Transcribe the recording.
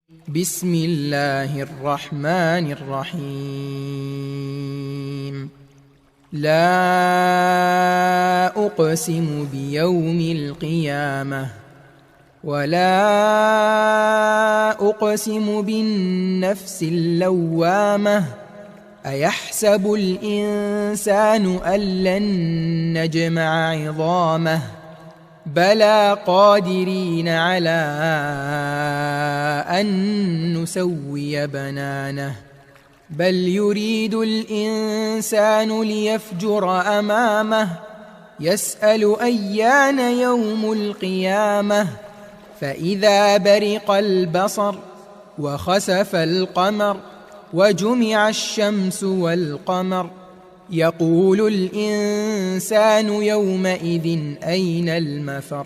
بسم الله الرحمن الرحيم. لا أقسم بيوم القيامة ولا أقسم بالنفس اللوامة. أيحسب الإنسان أن لن نجمع عظامه بلى قادرين على أن نسوي بنانه. بل يريد الإنسان ليفجر أمامه يسأل أيان يوم القيامة. فإذا برق البصر وخسف القمر وجمع الشمس والقمر يقول الإنسان يومئذ أين المفر.